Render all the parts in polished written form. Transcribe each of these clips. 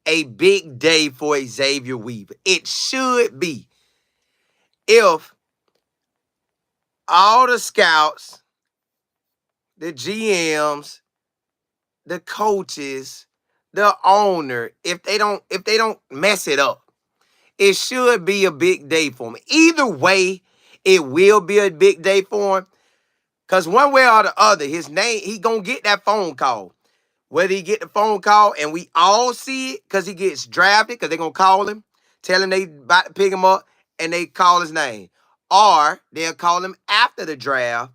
a big day for Xavier Weaver. It should be if all the scouts, the GMs, the coaches, the owner, if they don't mess it up, it should be a big day for him. Either way, it will be a big day for him. Cause one way or the other, his name, he gonna get that phone call. Whether he get the phone call and we all see it because he gets drafted, because they're going to call him, tell him they about to pick him up, and they call his name. Or they'll call him after the draft.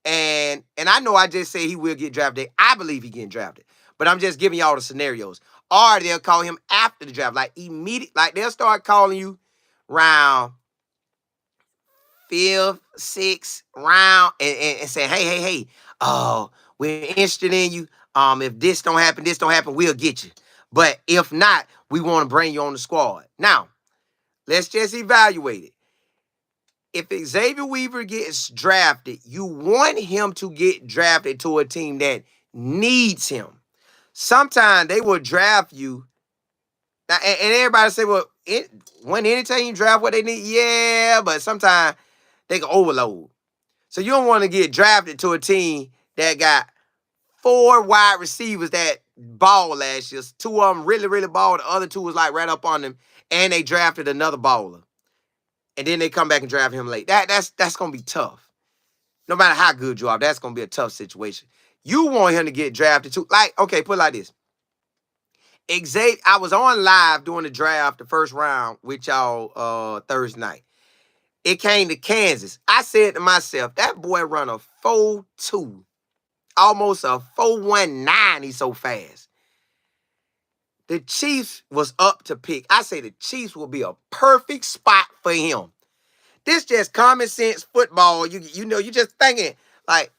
And I know I just say he will get drafted. I believe he getting drafted. But I'm just giving y'all the scenarios. Or they'll call him after the draft. Like immediate, like they'll start calling you round fifth, sixth round and say, hey, oh, we're interested in you. If this don't happen, we'll get you. But if not, we want to bring you on the squad. Now, let's just evaluate it. If Xavier Weaver gets drafted, you want him to get drafted to a team that needs him. Sometimes they will draft you. Now, and everybody say, well, when any team draft what they need, yeah, but sometimes they can overload. So you don't want to get drafted to a team that got 4 wide receivers that ball last year. 2 of them really, really balled. The other 2 was like right up on them. And they drafted another baller. And then they come back and draft him late. That's going to be tough. No matter how good you are, that's going to be a tough situation. You want him to get drafted too. Like, okay, put it like this. Xavier, I was on live during the draft, the first round with y'all Thursday night. It came to Kansas. I said to myself, that boy run a 4.2. Almost a 4.19. He's so fast. The Chiefs was up to pick. I say the Chiefs will be a perfect spot for him. This just common sense football. You know, you just thinking like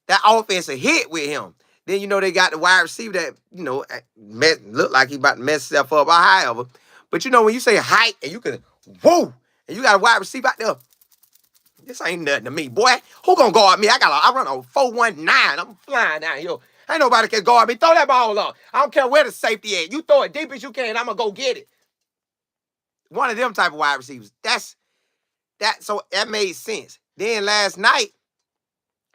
that offense a hit with him. Then you know they got the wide receiver that, you know, look like he about to mess himself up or however. But you know, when you say height and you can, whoa, and you got a wide receiver out there, this ain't nothing to me, boy. Who gonna guard me? I run a 4.19. I'm flying down here. Ain't nobody can guard me. Throw that ball up. I don't care where the safety at. You throw it deep as you can. I'm gonna go get it. One of them type of wide receivers. So that made sense. Then last night,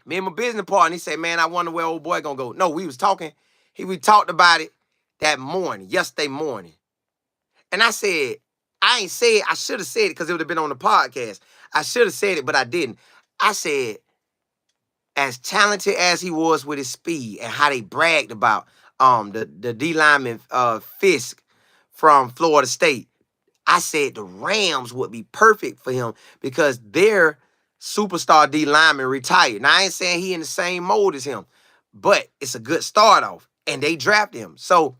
me and my business partner, he said, man, I wonder where old boy gonna go. No, we was talking. We talked about it that morning, yesterday morning. And I said, I ain't said, I should have said it because it would have been on the podcast. I should have said it, but I didn't. I said, as talented as he was with his speed and how they bragged about the D lineman Fisk from Florida State, I said the Rams would be perfect for him because their superstar D lineman retired. Now, I ain't saying he in the same mold as him, but it's a good start off, and they drafted him. So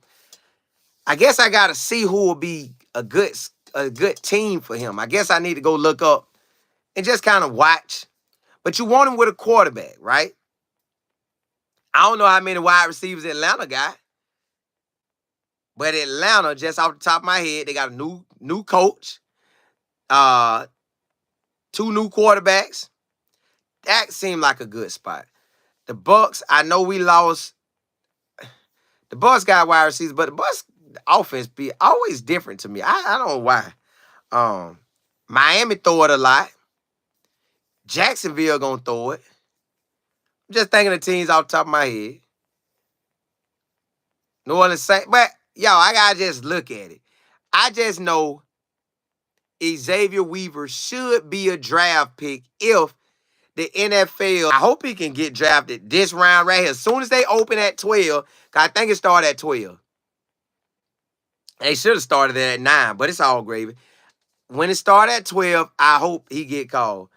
I guess I got to see who will be a good team for him. I guess I need to go look up and just kind of watch. But you want him with a quarterback, right? I don't know how many wide receivers Atlanta got. But Atlanta, just off the top of my head, they got a new coach, 2 new quarterbacks. That seemed like a good spot. The Bucks, I know we lost. The Bucks got wide receivers, but the Bucks offense be always different to me. I don't know why. Miami throw it a lot. Jacksonville gonna throw it. I'm just thinking of teams off the top of my head. New Orleans Saints, but y'all, I gotta just look at it. I just know Xavier Weaver should be a draft pick if the NFL, I hope he can get drafted this round right here. As soon as they open at 12, I think it started at 12. They should have started at 9, but it's all gravy. When it started at 12, I hope he get called.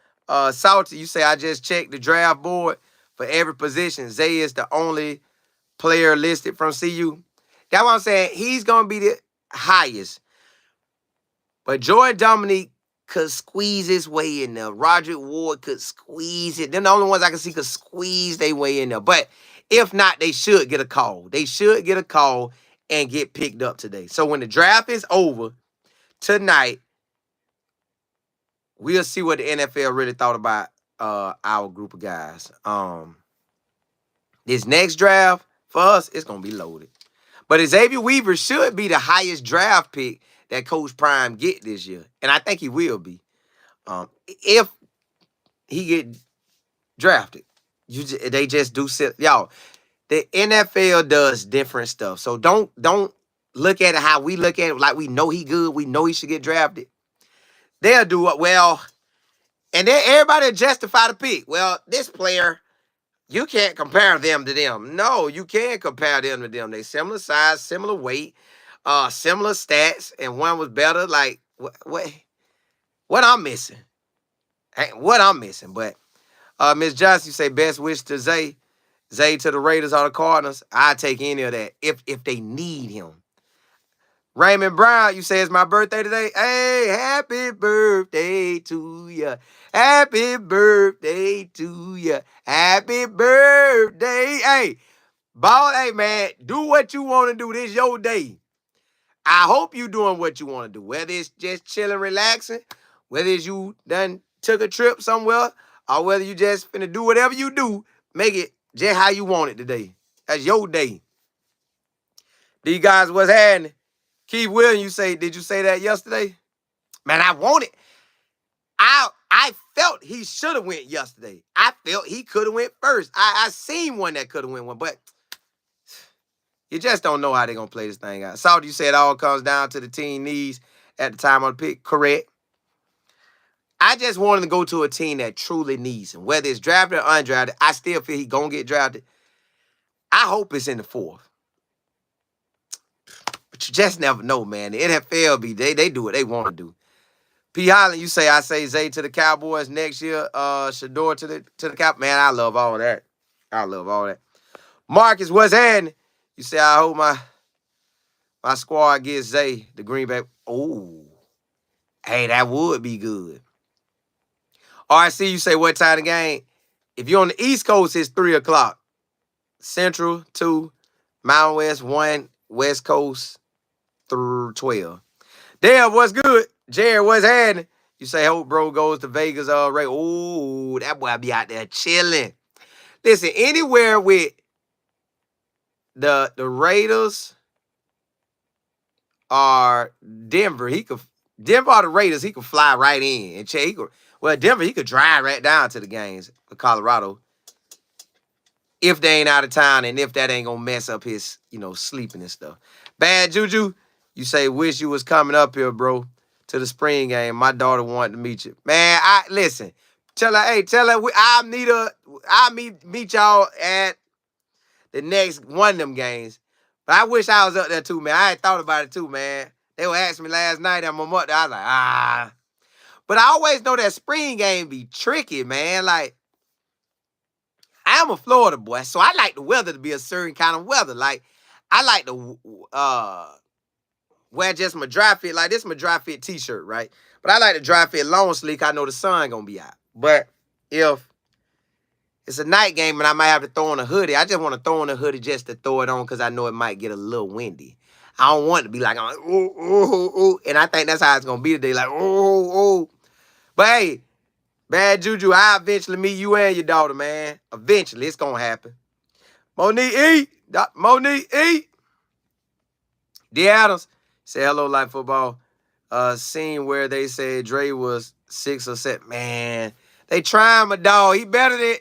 Salty, you say I just checked the draft board for every position. Zay is the only player listed from CU. That's what I'm saying. He's going to be the highest. But Jordan Dominique could squeeze his way in there. Roger Ward could squeeze it. They're the only ones I can see could squeeze their way in there. But if not, they should get a call. They should get a call and get picked up today. So when the draft is over tonight, we'll see what the NFL really thought about our group of guys. This next draft, for us, it's going to be loaded. But Xavier Weaver should be the highest draft pick that Coach Prime get this year. And I think he will be. If he get drafted. They just do sit. Y'all, the NFL does different stuff. So don't look at it how we look at it, like we know he good, we know he should get drafted. They'll do it well, and then everybody will justify the pick. Well, this player, you can't compare them to them. No, you can't compare them to them. They similar size, similar weight, similar stats, and one was better. Like what I'm missing? What I'm missing? But Miss Johnson, you say best wish to Zay. Zay to the Raiders or the Cardinals. I take any of that if they need him. Raymond Brown, you say it's my birthday today. Hey, happy birthday to ya. Happy birthday to ya. Happy birthday. Hey, ball, hey man, do what you want to do. This your day. I hope you doing what you want to do. Whether it's just chilling, relaxing, whether it's you done took a trip somewhere, or whether you just finna do whatever you do, make it just how you want it today. That's your day. These guys, what's happening? Keith Williams, did you say that yesterday? Man, I want it. I felt he should have went yesterday. I felt he could have went first. I seen one that could have went one, but you just don't know how they're going to play this thing out. Saudi, you said it all comes down to the team needs at the time of the pick. Correct. I just wanted to go to a team that truly needs him. Whether it's drafted or undrafted, I still feel he's going to get drafted. I hope it's in the fourth. But you just never know, man. The NFL they do what they want to do. P. Holland, you say I say Zay to the Cowboys next year. Shador to the Cowboys. Man, I love all that. I love all that. Marcus, what's happening? You say I hope my squad gets Zay, the Green Bay. Oh, hey, that would be good. RC, you say what time of the game? If you're on the East Coast, it's 3 o'clock. Central 2, Mountain West 1, West Coast through 12. Damn, what's good? Jared, what's happening? You say, hope bro goes to Vegas already. Oh, that boy be out there chilling. Listen, anywhere with the Raiders or Denver, Denver or the Raiders, he could fly right in and check. Denver, he could drive right down to the games of Colorado if they ain't out of town and if that ain't gonna mess up his, sleeping and stuff. Bad Juju, you say, wish you was coming up here, bro, to the spring game. My daughter wanted to meet you. Man, listen. Tell her, I'll meet y'all at the next one of them games. But I wish I was up there too, man. I had thought about it too, man. They were asking me last night at my mother. I was like, But I always know that spring game be tricky, man. Like, I'm a Florida boy, so I like the weather to be a certain kind of weather. Like, I like to wear just my dry fit. Like, this is my dry fit t-shirt, right? But I like to dry fit long sleeve. I know the sun gonna be out. But if it's a night game and I might have to throw on a hoodie, I just want to throw on a hoodie just to throw it on because I know it might get a little windy. I don't want it to be like, ooh. And I think that's how it's gonna be today. Like, ooh. But hey, Bad Juju, I'll eventually meet you and your daughter, man. Eventually, it's gonna happen. Monique E. D. Adams, say hello, Life Football. Scene where they said Dre was 6 or 7. Man, they trying my dog. He better than.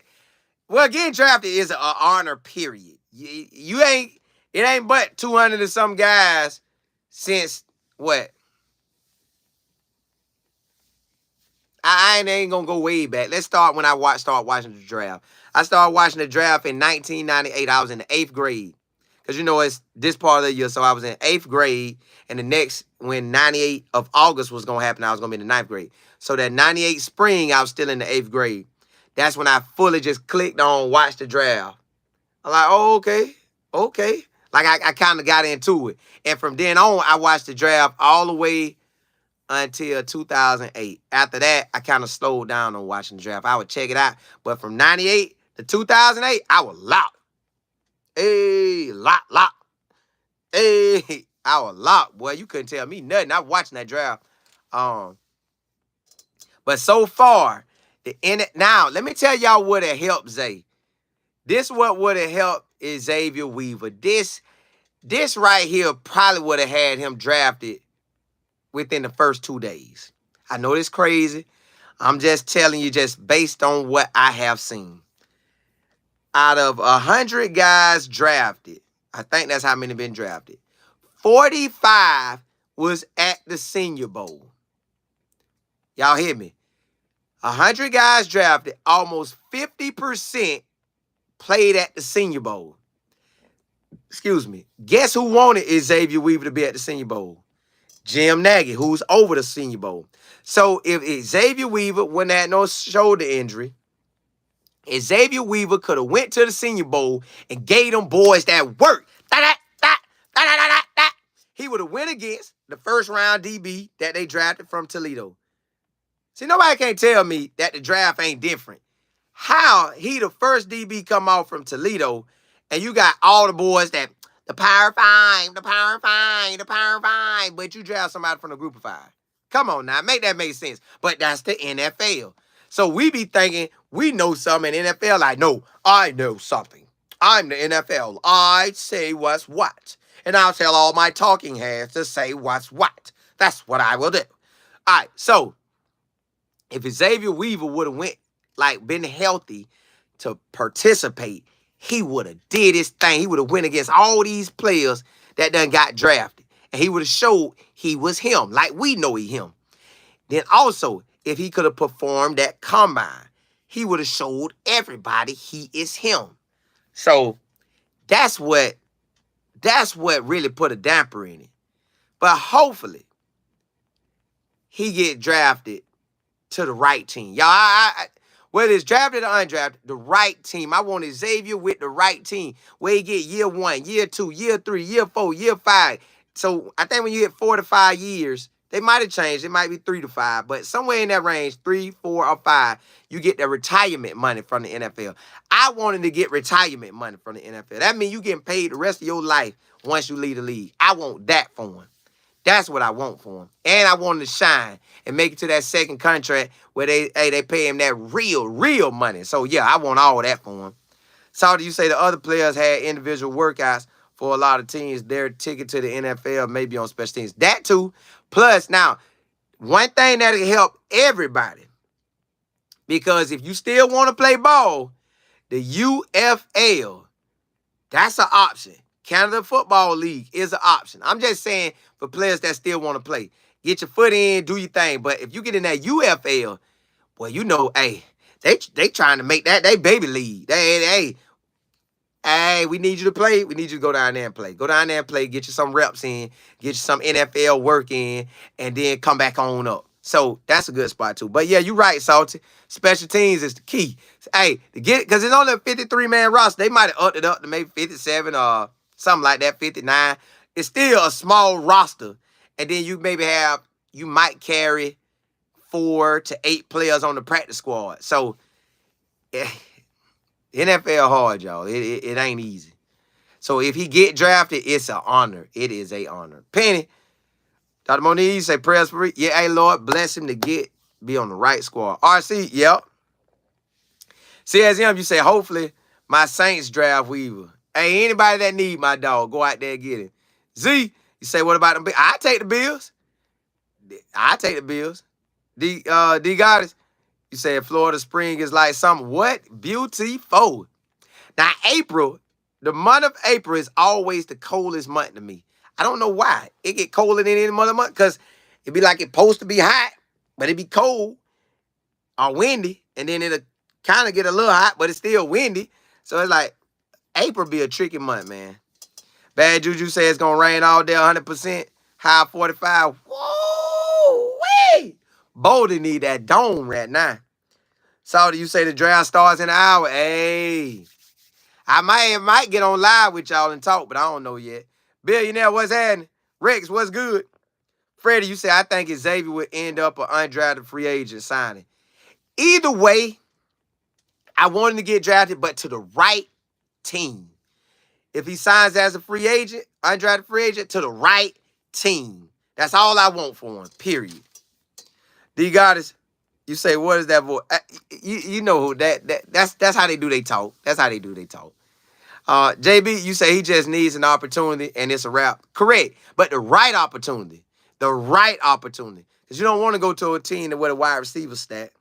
Well, getting drafted is an honor, period. It ain't but 200 and some guys since what? I ain't gonna go way back. Let's start when I start watching the draft. I started watching the draft in 1998. I was in the 8th grade. Because, it's this part of the year. So I was in 8th grade. And the next, when 98 of August was going to happen, I was going to be in the 9th grade. So that 98 spring, I was still in the 8th grade. That's when I fully just clicked on watch the draft. I'm like, oh, okay. Like, I kind of got into it. And from then on, I watched the draft all the way until 2008. After that, I kind of slowed down on watching the draft. I would check it out. But from 98 to 2008, I was locked. Hey, lock. Hey, I was locked, boy. You couldn't tell me nothing. I was watching that draft. But so far, now, let me tell y'all what it helped Zay. This what would have helped is Xavier Weaver. This This right here probably would have had him drafted within the first 2 days. I know this crazy. I'm just telling you, just based on what I have seen. Out of 100 guys drafted, I think that's how many been drafted. 45 was at the Senior Bowl. Y'all hear me? 100 guys drafted, almost 50% played at the Senior Bowl. Excuse me. Guess who wanted Xavier Weaver to be at the Senior Bowl? Jim Nagy, who's over the Senior Bowl. So if Xavier Weaver wouldn't have no shoulder injury, Xavier Weaver could have went to the Senior Bowl and gave them boys that work. He would have went against the first round DB that they drafted from Toledo. See, nobody can't tell me that the draft ain't different. How he the first DB come out from Toledo, and you got all the boys that the Power Five, the Power Five, the Power Five, but you draft somebody from the Group of Five. Come on now, make that make sense. But that's the NFL. So we be thinking we know something in NFL. Like, no, I know something. I'm the NFL. I say what's what. And I'll tell all my talking heads to say what's what. That's what I will do. All right, so if Xavier Weaver would have been healthy to participate, he would have did his thing. He would have went against all these players that done got drafted. And he would have showed he was him, like we know he him. Then also, if he could have performed that combine, he would have showed everybody he is him. So that's what really put a damper in it. But hopefully, he get drafted to the right team. Y'all, whether it's drafted or undrafted, the right team. I want Xavier with the right team, where he get year 1, year 2, year 3, year 4, year 5. So I think when you hit 4 to 5 years, they might have changed. It might be 3 to 5, but somewhere in that range, 3, 4, or 5, you get the retirement money from the NFL. I wanted to get retirement money from the NFL. That means you getting paid the rest of your life once you leave the league. I want that for him. That's what I want for him. And I want him to shine and make it to that second contract where they pay him that real money. So, yeah, I want all that for him. So, do you say the other players had individual workouts for a lot of teams? Their ticket to the NFL, maybe on special teams. That too. Plus, now, one thing that'll help everybody, because if you still want to play ball, the UFL, that's an option. Canada Football League is an option. I'm just saying for players that still want to play. Get your foot in, do your thing. But if you get in that UFL, well, you know, hey, they trying to make that they baby league. Hey, we need you to play. We need you to go down there and play. Go down there and play. Get you some reps in. Get you some NFL work in. And then come back on up. So that's a good spot too. But yeah, you're right, Salty. Special teams is the key. Hey, to get it, because it's only a 53-man roster. They might have upped it up to maybe 57 or something like that, 59. It's still a small roster. And then you might carry 4 to 8 players on the practice squad. So NFL hard, y'all. It ain't easy. So if he get drafted, it's an honor. It is a honor. Penny, Dr. Monique, you say prayers for me. Yeah, hey, Lord, bless him to be on the right squad. RC, yep. CSM, you say, hopefully my Saints draft Weaver. Hey, anybody that need my dog, go out there and get him. Z, you say, what about them? I take the Bills. I take the Bills. D Goddess, you said Florida spring is like something. What? Beautiful. Now, April, the month of April is always the coldest month to me. I don't know why. It get colder than any other month because it be like it's supposed to be hot, but it be cold or windy, and then it'll kind of get a little hot, but it's still windy. So it's like April be a tricky month, man. Bad Juju says it's going to rain all day, 100%. High 45. Whoa, wait. Boulder need that dome right now. Saudi, you say the draft starts in an hour. Hey, I might get on live with y'all and talk, but I don't know yet. Billionaire, what's happening? Rex, what's good? Freddie, you say, I think Xavier would end up an undrafted free agent signing. Either way, I want him to get drafted, but to the right team. If he signs as a free agent, undrafted free agent, to the right team. That's all I want for him, period. D Goddess, you say, what is that voice? You know who that's how they do they talk. That's how they do they talk. JB, you say he just needs an opportunity and it's a wrap. Correct. But the right opportunity. The right opportunity. Because you don't want to go to a team that with a wide receiver stat.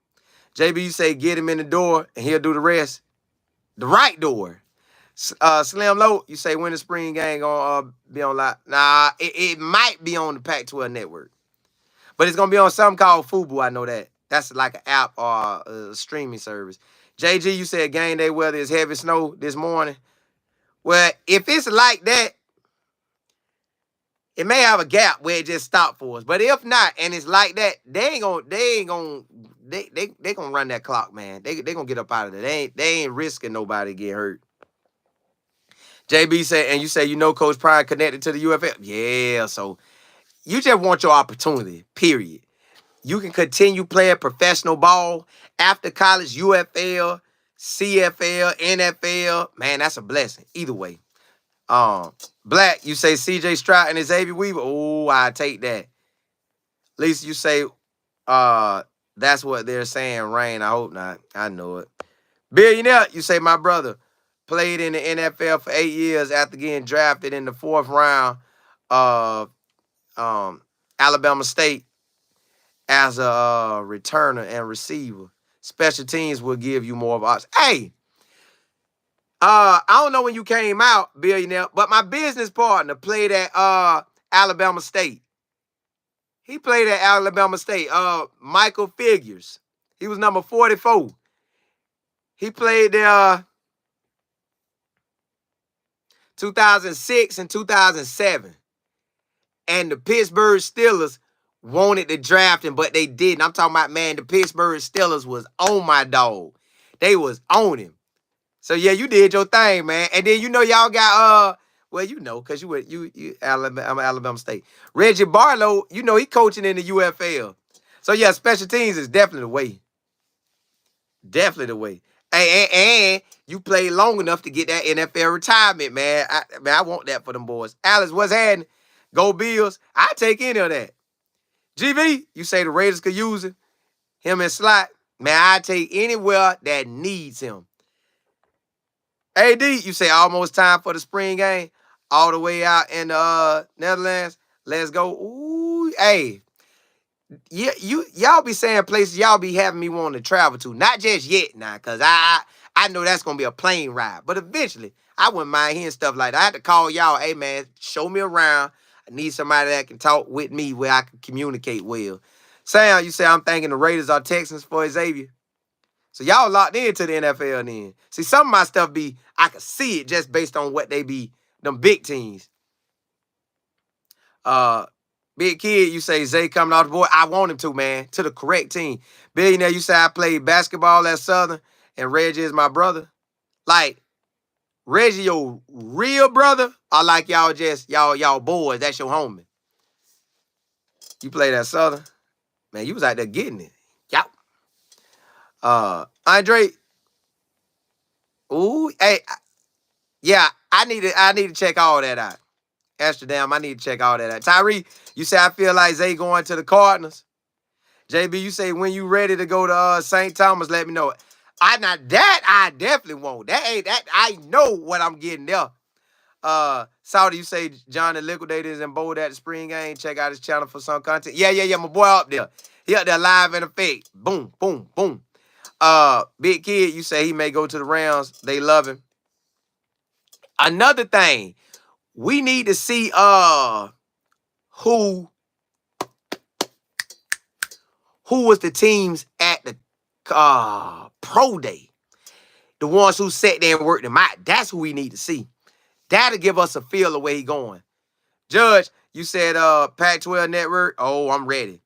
JB, you say get him in the door and he'll do the rest. The right door. Slim Low, you say when the spring game gonna be on live. Nah, it might be on the Pac-12 network. But it's gonna be on something called Fubu, I know that. That's like an app or a streaming service. JG, you said game day weather is heavy snow this morning. Well, if it's like that, it may have a gap where it just stopped for us. But if not, and it's like that, they gonna run that clock, man. They gonna get up out of there. They ain't risking nobody get hurt. JB said, and you say Coach Prime connected to the UFL. Yeah, so you just want your opportunity, period. You can continue playing professional ball after college, UFL, CFL, NFL. Man, that's a blessing. Either way. Black, you say CJ Stroud and Xavier Weaver. Oh, I take that. Lisa, you say that's what they're saying, Rain. I hope not. I know it. Billionaire, you say my brother played in the NFL for 8 years after getting drafted in the 4th round of Alabama State as a returner and receiver. Special teams will give you more of options. Hey, I don't know when you came out, Billionaire, but my business partner played at Alabama State. He played at Alabama State. Michael Figures. He was number 44. He played there 2006 and 2007. And the Pittsburgh Steelers wanted to draft him, but they didn't. I'm talking about, man, the Pittsburgh Steelers was on my dog. They was on him. So yeah, you did your thing, man. And then y'all got well, because you Alabama State. Reggie Barlow, he coaching in the UFL. So yeah, special teams is definitely the way. Definitely the way. And you played long enough to get that NFL retirement, man. I want that for them boys. Alex, what's happening? Go Bills. I take any of that. GV, you say the Raiders could use him in slot. Man, I take anywhere that needs him. AD, you say almost time for the spring game. All the way out in the Netherlands. Let's go. Ooh, hey. Yeah, y'all be saying places y'all be having me want to travel to. Not just yet now, because I know that's going to be a plane ride. But eventually, I wouldn't mind hearing stuff like that. I had to call y'all, hey, man, show me around. I need somebody that can talk with me where I can communicate well. Sam, you say I'm thinking the Raiders are Texans for Xavier. So y'all locked into the NFL then. See, some of my stuff I can see it just based on what they be, them big teams. Big Kid, you say Zay coming off the board. I want him to, man, to the correct team. Billionaire, you say I played basketball at Southern and Reggie is my brother. Like, Reggie your real brother, or like y'all just, y'all boys, that's your homie? You played at Southern? Man, you was out there getting it. Y'all. Andre, ooh, hey, yeah, I need to check all that out. Amsterdam, I need to check all that out. Tyree, you say I feel like Zay going to the Cardinals. JB, you say when you ready to go to St. Thomas, let me know. I definitely won't. That ain't that. I know what I'm getting there. Saudi, you say John the Liquidator is in bold at the spring game. Check out his channel for some content. Yeah. My boy up there. He up there live in effect. Boom, boom, boom. Big Kid, you say he may go to the Rams. They love him. Another thing, we need to see who was the teams at the pro day. The ones who sat there and worked them out. That's who we need to see. That'll give us a feel of where he going. Judge, you said Pac-12 network. Oh, I'm ready.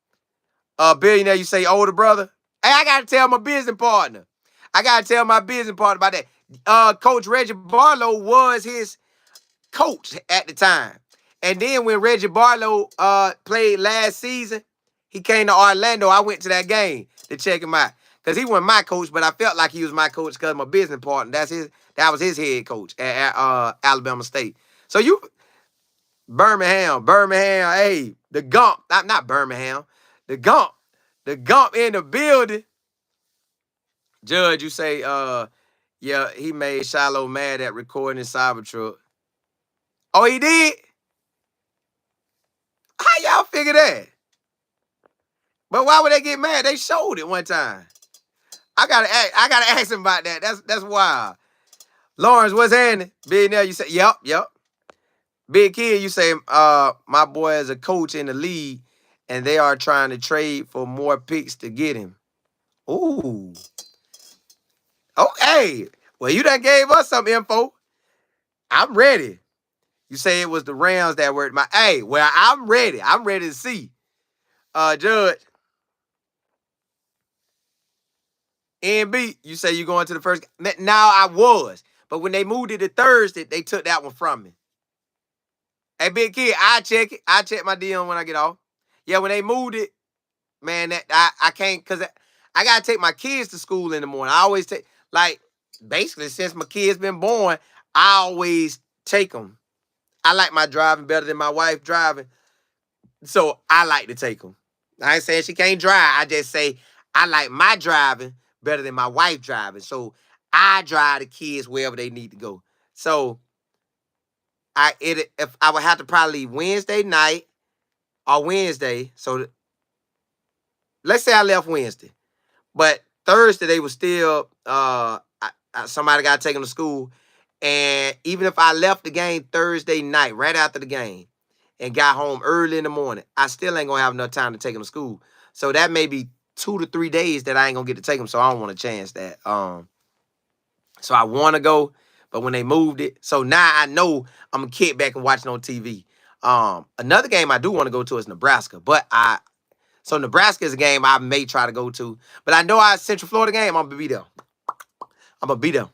Billionaire, you say older brother. Hey, I gotta tell my business partner. About that. Coach Reggie Barlow was his coach at the time. And then when Reggie Barlow played last season, he came to Orlando. I went to that game to check him out. Because he wasn't my coach, but I felt like he was my coach because my business partner, that was his head coach at Alabama State. So Birmingham, hey, the Gump, not Birmingham, the Gump in the building. Judge, you say Yeah, he made Shiloh mad at recording his Cybertruck. Oh, he did? How y'all figure that? But why would they get mad? They showed it one time. I gotta ask him about that. That's wild. Lawrence, what's happening? Big now, you say, yep. Big kid, you say, my boy is a coach in the league, and they are trying to trade for more picks to get him. Ooh. Okay. Well, you done gave us some info. I'm ready. You say it was the Rams that were my. Hey, well, I'm ready. I'm ready to see. Judge. NB, you say you going to the first. Now I was. But when they moved it to Thursday, they took that one from me. Hey, big kid, I check it. I check my DM when I get off. Yeah, when they moved it, man, that I can't because I gotta take my kids to school in the morning. I always take like basically since my kids been born, I always take them. I like my driving better than my wife driving, so I like to take them. I ain't saying she can't drive. I just say I like my driving better than my wife driving, so I drive the kids wherever they need to go. So if I would have to probably leave Wednesday night or Wednesday. So let's say I left Wednesday. But Thursday they was still somebody got to take them to school. And even if I left the game Thursday night, right after the game, and got home early in the morning, I still ain't gonna have enough time to take them to school. So that may be 2 to 3 days that I ain't gonna get to take them. So I don't want to chance that. So I want to go, but when they moved it, so now I know I'm gonna kick back and watch it on TV. Another game I do want to go to is Nebraska, but so Nebraska is a game I may try to go to, but I know our Central Florida game, I'm gonna be there. I'm gonna be there.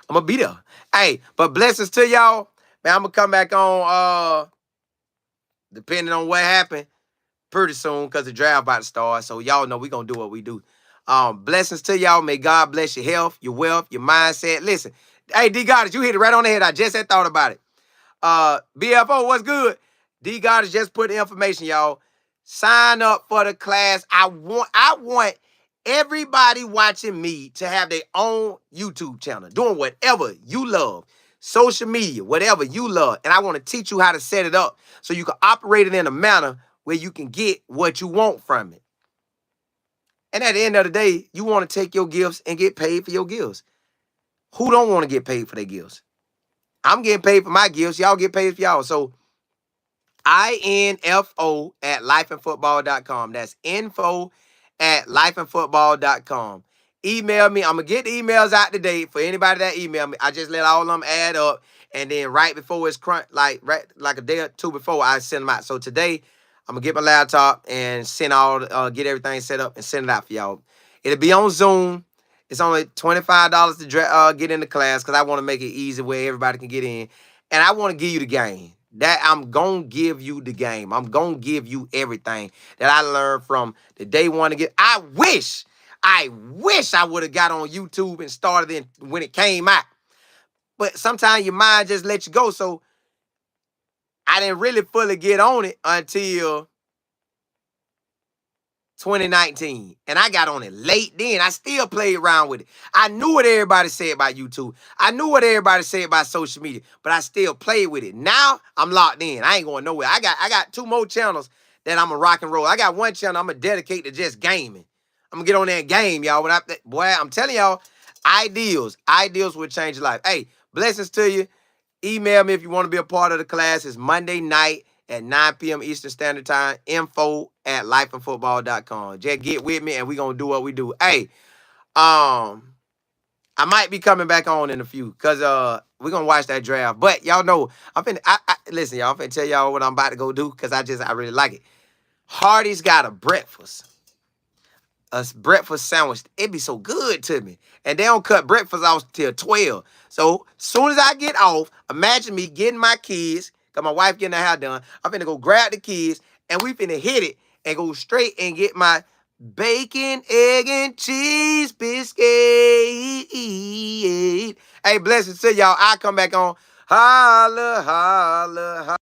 I'm gonna be there. Hey, but blessings to y'all. Man, I'm gonna come back on depending on what happened pretty soon because the draft about to start. So y'all know we gonna do what we do. Blessings to y'all. May God bless your health, your wealth, your mindset. Listen, hey, D Goddess, you hit it right on the head. I just had thought about it. BFO, what's good? D Goddess just put the information, y'all. Sign up for the class. I want everybody watching me to have their own YouTube channel, doing whatever you love, social media, whatever you love. And I want to teach you how to set it up so you can operate it in a manner where you can get what you want from it. And at the end of the day, you want to take your gifts and get paid for your gifts. Who don't want to get paid for their gifts? I'm getting paid for my gifts. Y'all get paid for y'all. So info at lifeandfootball.com. That's info at lifeandfootball.com. Email me. I'm going to get the emails out today for anybody that email me. I just let all of them add up. And then right before it's like a day or two before, I send them out. So today, I'm going to get my laptop and get everything set up and send it out for y'all. It'll be on Zoom. It's only $25 to get in the class because I want to make it easy where everybody can get in. And I want to give you the game. That I'm going to give you the game. I'm going to give you everything that I learned from the day one to get. I wish I would have got on YouTube and started in when it came out. But sometimes your mind just lets you go. So I didn't really fully get on it until 2019. And I got on it late then. I still played around with it. I knew what everybody said about YouTube. I knew what everybody said about social media, but I still played with it. Now I'm locked in. I ain't going nowhere. I got 2 more channels that I'm a rock and roll. I got 1 channel I'm gonna dedicate to just gaming. I'm gonna get on there and game, y'all. Boy, I'm telling y'all, ideals will change your life. Hey, blessings to you. Email me if you want to be a part of the class. It's Monday night at 9 p.m. Eastern Standard Time. Info at lifeandfootball.com. Just get with me and we're going to do what we do. Hey, I might be coming back on in a few because we're going to watch that draft. But y'all know, listen, y'all, I'm finna tell y'all what I'm about to go do because I really like it. Hardy's got a breakfast sandwich. It be so good to me. And they don't cut breakfast off till 12. So soon as I get off, imagine me getting my kids, because my wife getting her hair done. I'm finna go grab the kids, and we finna hit it and go straight and get my bacon, egg, and cheese biscuit. Hey, blessings to y'all. I'll come back on. Holla, holla, holla.